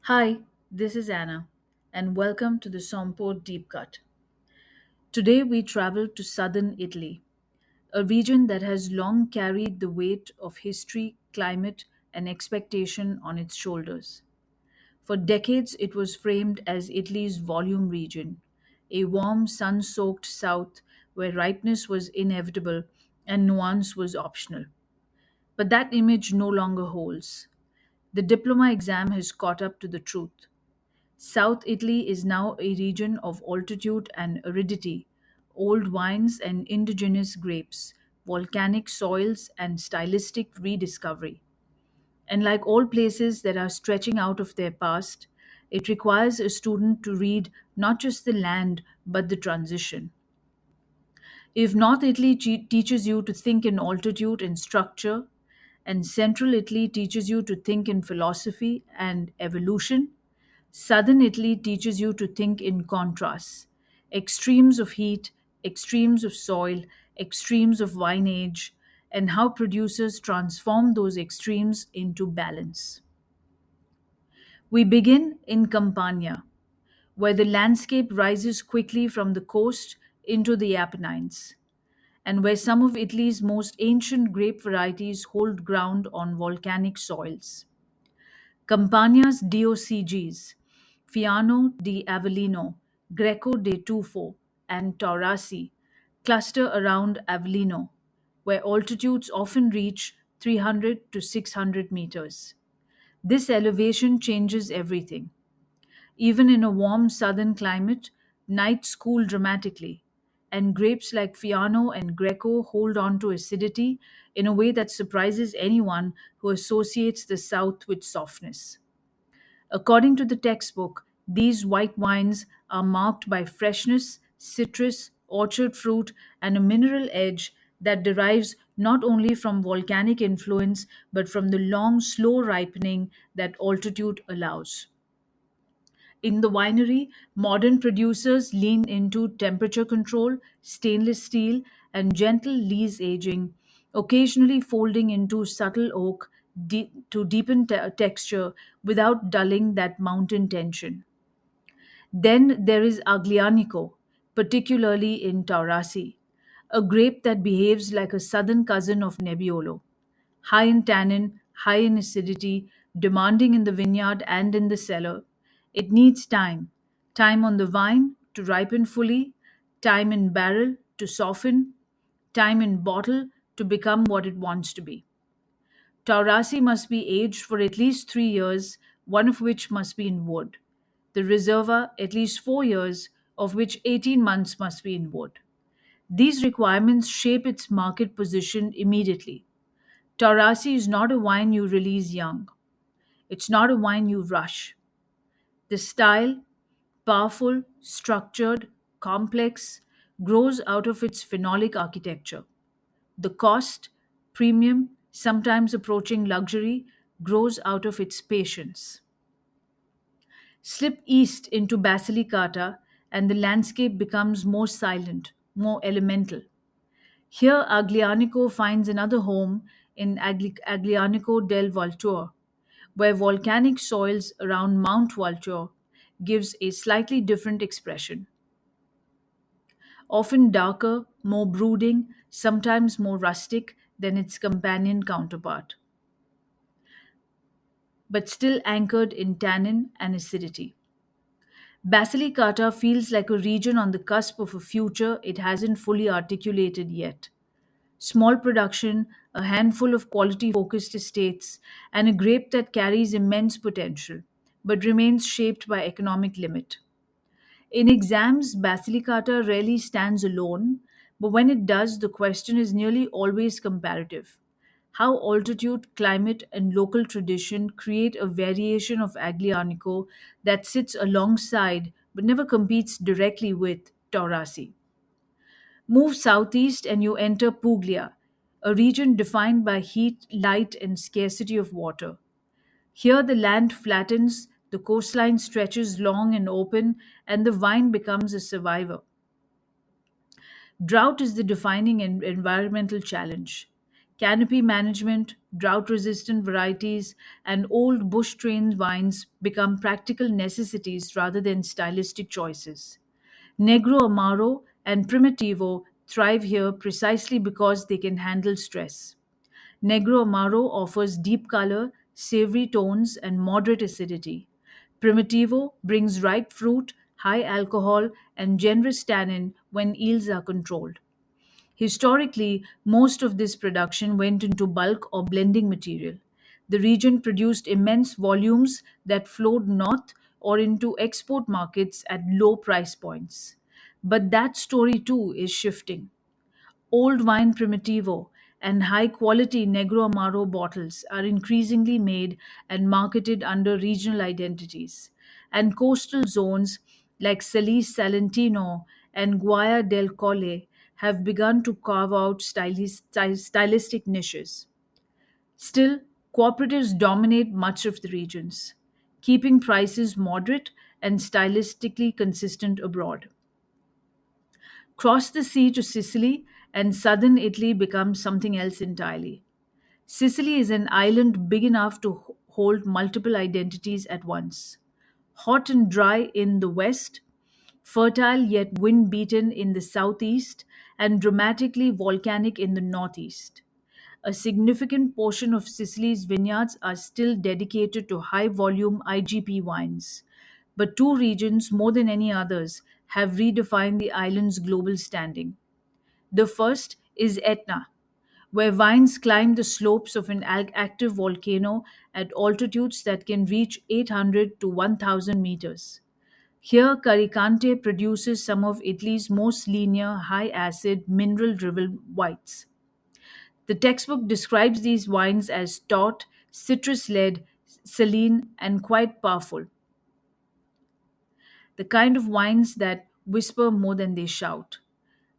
Hi, this is Anna, and welcome to the Sompo Deep Cut. Today we travel to southern Italy, a region that has long carried the weight of history, climate, and expectation on its shoulders. For decades, it was framed as Italy's volume region, a warm, sun soaked south where ripeness was inevitable and nuance was optional. But that image no longer holds. The diploma exam has caught up to the truth. South Italy is now a region of altitude and aridity, old wines and indigenous grapes, volcanic soils and stylistic rediscovery. And like all places that are stretching out of their past, it requires a student to read not just the land but the transition. If North Italy teaches you to think in altitude and structure, and Central Italy teaches you to think in philosophy and evolution, Southern Italy teaches you to think in contrasts: extremes of heat, extremes of soil, extremes of vine age, and how producers transform those extremes into balance. We begin in Campania, where the landscape rises quickly from the coast into the Apennines, and where some of Italy's most ancient grape varieties hold ground on volcanic soils. Campania's DOCGs, Fiano di Avellino, Greco de Tufo, and Taurasi, cluster around Avellino, where altitudes often reach 300 to 600 meters. This elevation changes everything. Even in a warm southern climate, nights cool dramatically, and grapes like Fiano and Greco hold on to acidity in a way that surprises anyone who associates the South with softness. According to the textbook, these white wines are marked by freshness, citrus, orchard fruit, and a mineral edge that derives not only from volcanic influence but from the long, slow ripening that altitude allows. In the winery, modern producers lean into temperature control, stainless steel, and gentle lees aging, occasionally folding into subtle oak to deepen texture without dulling that mountain tension. Then there is Aglianico, particularly in Taurasi, a grape that behaves like a southern cousin of Nebbiolo: high in tannin, high in acidity, demanding in the vineyard and in the cellar. It needs time: time on the vine to ripen fully, time in barrel to soften, time in bottle to become what it wants to be. Taurasi must be aged for at least 3 years, one of which must be in wood. The Reserva at least 4 years, of which 18 months must be in wood. These requirements shape its market position immediately. Taurasi is not a wine you release young. It's not a wine you rush. The style, powerful, structured, complex, grows out of its phenolic architecture. The cost, premium, sometimes approaching luxury, grows out of its patience. Slip east into Basilicata, and the landscape becomes more silent, more elemental. Here, Aglianico finds another home in Aglianico del Vulture, where volcanic soils around Mount Vulture gives a slightly different expression, often darker, more brooding, sometimes more rustic than its companion counterpart, but still anchored in tannin and acidity. Basilicata feels like a region on the cusp of a future it hasn't fully articulated yet. Small production, a handful of quality focused estates, and a grape that carries immense potential, but remains shaped by economic limit. In exams, Basilicata rarely stands alone, but when it does, the question is nearly always comparative: how altitude, climate, and local tradition create a variation of Aglianico that sits alongside but never competes directly with Taurasi. Move southeast and you enter Puglia, a region defined by heat, light, and scarcity of water. Here the land flattens, the coastline stretches long and open, and the vine becomes a survivor. Drought is the defining environmental challenge. Canopy management, drought resistant varieties, and old bush trained vines become practical necessities rather than stylistic choices. Negro Amaro and Primitivo thrive here precisely because they can handle stress. Negro Amaro offers deep color, savory tones, and moderate acidity. Primitivo brings ripe fruit, high alcohol, and generous tannin when yields are controlled. Historically, most of this production went into bulk or blending material. The region produced immense volumes that flowed north or into export markets at low price points. But that story too is shifting. Old wine Primitivo and high quality Negro Amaro bottles are increasingly made and marketed under regional identities. And coastal zones like Salis Salentino and Guaya del Colle have begun to carve out stylistic niches. Still, cooperatives dominate much of the regions, keeping prices moderate and stylistically consistent abroad. Cross the sea to Sicily, and southern Italy becomes something else entirely. Sicily is an island big enough to hold multiple identities at once. Hot and dry in the west, fertile yet wind beaten in the southeast, and dramatically volcanic in the northeast. A significant portion of Sicily's vineyards are still dedicated to high volume IGP wines. But two regions, more than any others, have redefined the island's global standing. The first is Etna, where vines climb the slopes of an active volcano at altitudes that can reach 800 to 1000 meters. Here, Caricante produces some of Italy's most linear, high acid, mineral driven whites. The textbook describes these wines as taut, citrus led, saline, and quite powerful, the kind of wines that whisper more than they shout.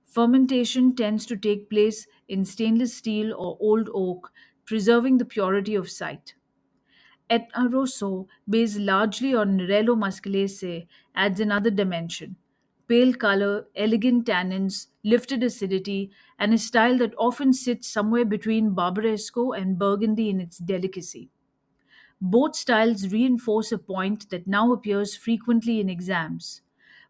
Fermentation tends to take place in stainless steel or old oak, preserving the purity of site. Etna Rosso, based largely on Nerello Muscalese, adds another dimension. Pale color, elegant tannins, lifted acidity, and a style that often sits somewhere between Barbaresco and Burgundy in its delicacy. Both styles reinforce a point that now appears frequently in exams.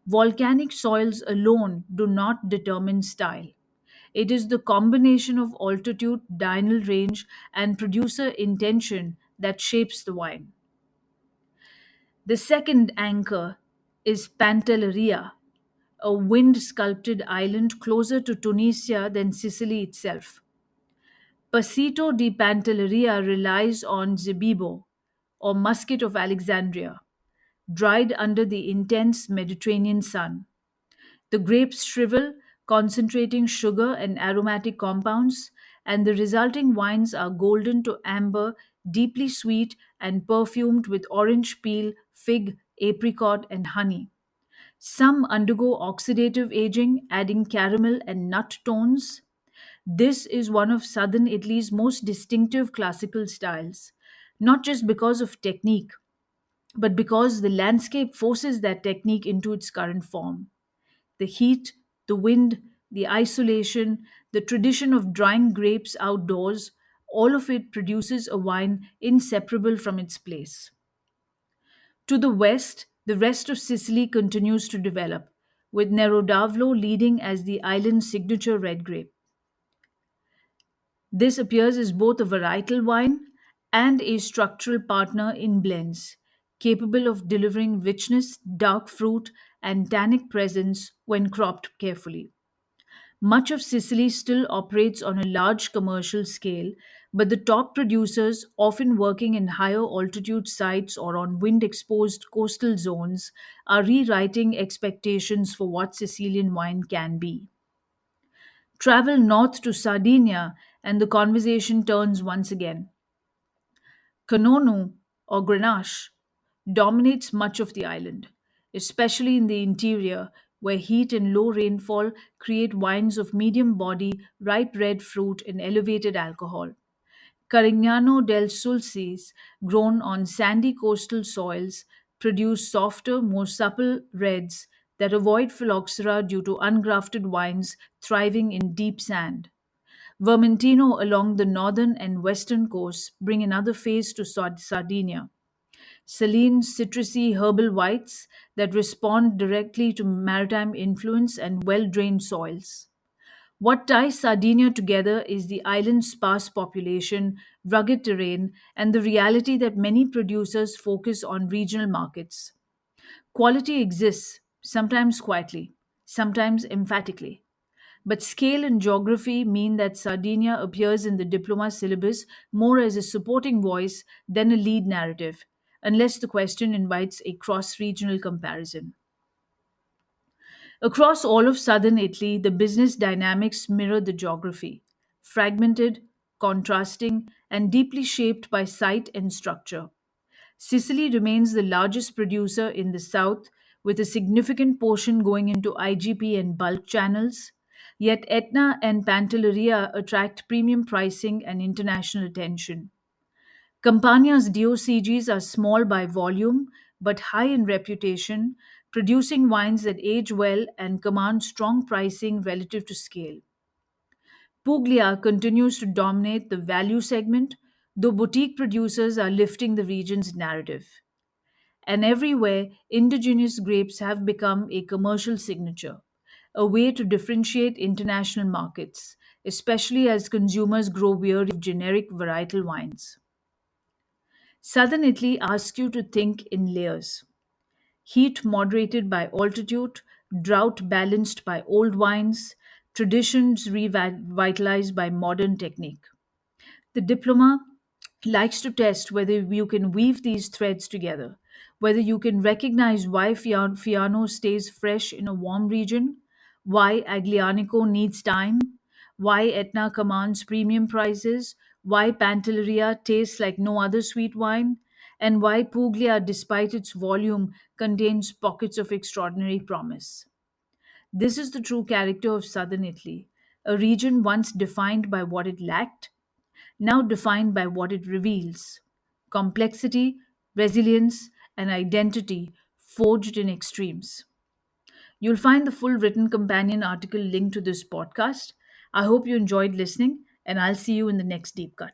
Volcanic soils alone do not determine style. It is the combination of altitude, diurnal range, and producer intention that shapes the wine. The second anchor is Pantelleria, a wind sculpted island closer to Tunisia than Sicily itself. Pasito di Pantelleria relies on Zebibo, or muscat of Alexandria, dried under the intense Mediterranean sun. The grapes shrivel, concentrating sugar and aromatic compounds, and the resulting wines are golden to amber, deeply sweet, and perfumed with orange peel, fig, apricot, and honey. Some undergo oxidative aging, adding caramel and nut tones. This is one of southern Italy's most distinctive classical styles, not just because of technique, but because the landscape forces that technique into its current form. The heat, the wind, the isolation, the tradition of drying grapes outdoors, all of it produces a wine inseparable from its place. To the west, the rest of Sicily continues to develop, with Nerodavlo leading as the island's signature red grape. This appears as both a varietal wine and a structural partner in blends, capable of delivering richness, dark fruit, and tannic presence when cropped carefully. Much of Sicily still operates on a large commercial scale, but the top producers, often working in higher altitude sites or on wind exposed coastal zones, are rewriting expectations for what Sicilian wine can be. Travel north to Sardinia, and the conversation turns once again. Canonu, or Grenache, dominates much of the island, especially in the interior, where heat and low rainfall create wines of medium body, ripe red fruit, and elevated alcohol. Carignano del Sulcis, grown on sandy coastal soils, produce softer, more supple reds that avoid phylloxera due to ungrafted wines thriving in deep sand. Vermentino along the northern and western coasts bring another phase to Sardinia. Saline, citrusy herbal whites that respond directly to maritime influence and well drained soils. What ties Sardinia together is the island's sparse population, rugged terrain, and the reality that many producers focus on regional markets. Quality exists, sometimes quietly, sometimes emphatically. But scale and geography mean that Sardinia appears in the Diploma syllabus more as a supporting voice than a lead narrative, unless the question invites a cross regional comparison. Across all of southern Italy, the business dynamics mirror the geography, fragmented, contrasting, and deeply shaped by site and structure. Sicily remains the largest producer in the south, with a significant portion going into IGP and bulk channels. Yet Etna and Pantelleria attract premium pricing and international attention. Campania's DOCGs are small by volume but high in reputation, producing wines that age well and command strong pricing relative to scale. Puglia continues to dominate the value segment, though boutique producers are lifting the region's narrative. And everywhere, indigenous grapes have become a commercial signature, a way to differentiate international markets, especially as consumers grow weary of generic varietal wines. Southern Italy asks you to think in layers: heat moderated by altitude, drought balanced by old wines, traditions revitalized by modern technique. The diploma likes to test whether you can weave these threads together, whether you can recognize why Fiano stays fresh in a warm region, why Aglianico needs time, why Etna commands premium prices, why Pantelleria tastes like no other sweet wine, and why Puglia, despite its volume, contains pockets of extraordinary promise. This is the true character of southern Italy, a region once defined by what it lacked, now defined by what it reveals: complexity, resilience, and identity forged in extremes. You'll find the full written companion article linked to this podcast. I hope you enjoyed listening, and I'll see you in the next deep cut.